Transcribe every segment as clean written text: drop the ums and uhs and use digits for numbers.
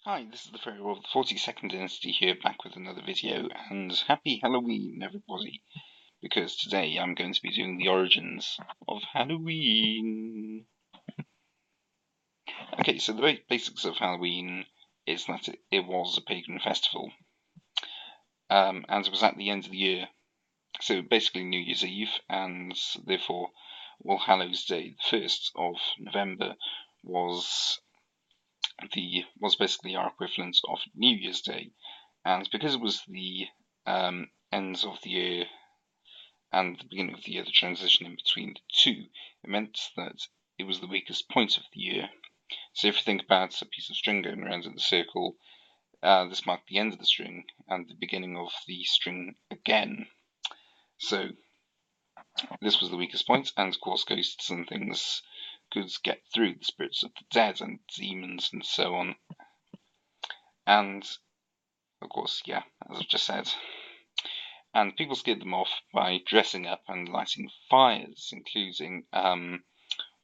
Hi, this is the Fairy World 42nd Dynasty here, back with another video, and happy Halloween, everybody, because today I'm going to be doing the origins of Halloween. Okay, so the basics of Halloween is that it was a pagan festival, and it was at the end of the year, so basically New Year's Eve, and therefore All Hallows Day, the 1st of November, was basically our equivalent of New Year's Day. And because it was the end of the year and the beginning of the year, the transition in between the two, it meant that it was the weakest point of the year. So if you think about a piece of string going around in a circle, this marked the end of the string and the beginning of the string again. So this was the weakest point, and of course ghosts and things could get through, the spirits of the dead and demons and so on. And of course, yeah, as I've just said, and people scared them off by dressing up and lighting fires, including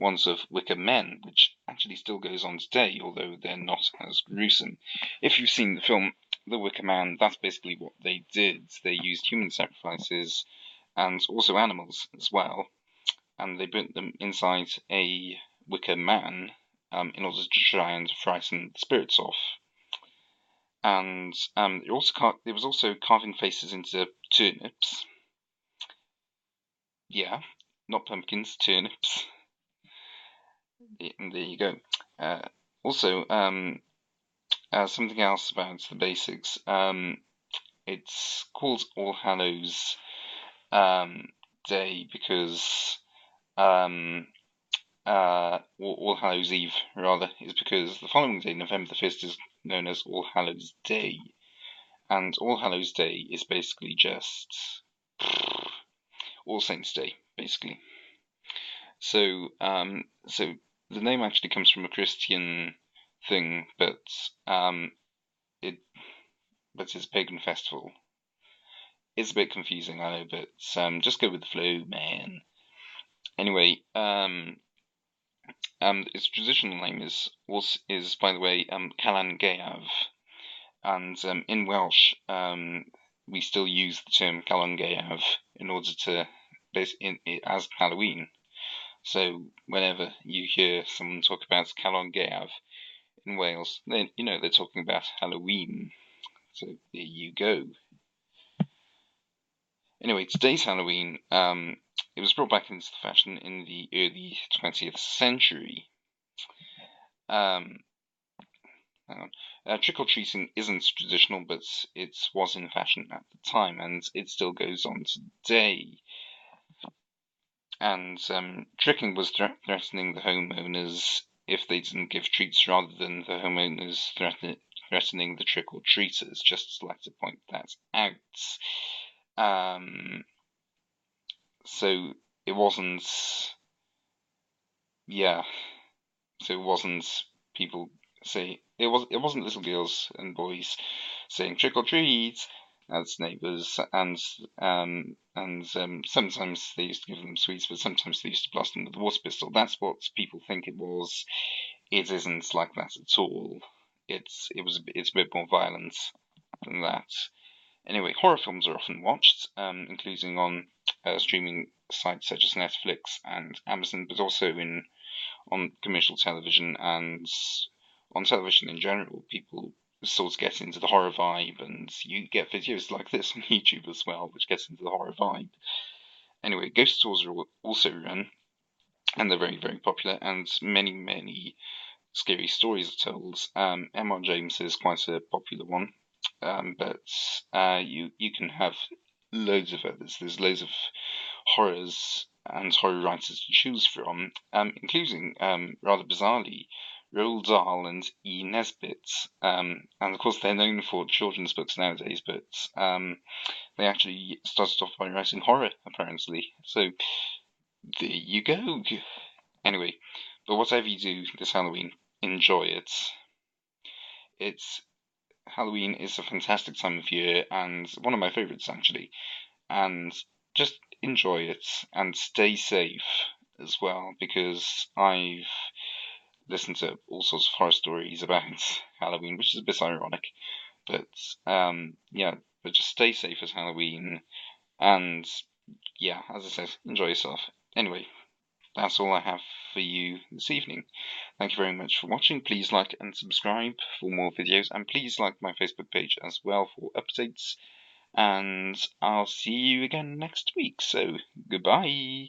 ones of wicker men, which actually still goes on today, although they're not as gruesome. If you've seen the film The Wicker Man, that's basically what they did. They used human sacrifices and also animals as well, and they burnt them inside a wicker man in order to try and frighten the spirits off. And there was also carving faces into turnips. Yeah, not pumpkins, turnips. And there you go. Also, something else about the basics. It's called All Hallows Day because All Hallows Eve rather is because the following day, November the 1st, is known as All Hallows Day, and All Hallows Day is basically just All Saints Day, basically. So the name actually comes from a Christian thing, but it it's a pagan festival. It's a bit confusing, I know, but just go with the flow, man. Anyway, its traditional name is by the way Calan Gaeaf, and in Welsh we still use the term Calan Gaeaf in order to as Halloween. So whenever you hear someone talk about Calon Gaeaf in Wales, then you know they're talking about Halloween. So there you go. Anyway, today's Halloween, it was brought back into the fashion in the early 20th century. Hang on. Trick or treating isn't traditional, but it was in fashion at the time, and it still goes on today. And tricking was threatening the homeowners if they didn't give treats rather than the homeowners threatening the trick-or-treaters, just like to point that out. So it wasn't, yeah, so it wasn't people it wasn't little girls and boys saying trick or treat as neighbours, and sometimes they used to give them sweets, but sometimes they used to blast them with a water pistol. That's what people think it was. It isn't like that at all. It's a bit more violent than that. Anyway, horror films are often watched, including on streaming sites such as Netflix and Amazon, but also on commercial television and on television in general. People sort of get into the horror vibe, and you get videos like this on YouTube as well, which gets into the horror vibe. Anyway, ghost tours are also run, and they're very, very popular, and many, many scary stories are told. M.R. James is quite a popular one, but you can have loads of others. There's loads of horrors and horror writers to choose from, including, rather bizarrely, Roald Dahl and E. Nesbit. And of course, they're known for children's books nowadays, but they actually started off by writing horror, apparently. So there you go. Anyway, but whatever you do this Halloween, enjoy it. It's Halloween is a fantastic time of year and one of my favourites actually. And just enjoy it and stay safe as well, because I've listen to all sorts of horror stories about Halloween, which is a bit ironic. But yeah, but just stay safe as Halloween, and yeah, as I said, enjoy yourself. Anyway, that's all I have for you this evening. Thank you very much for watching. Please like and subscribe for more videos, and please like my Facebook page as well for updates. And I'll see you again next week. So, goodbye.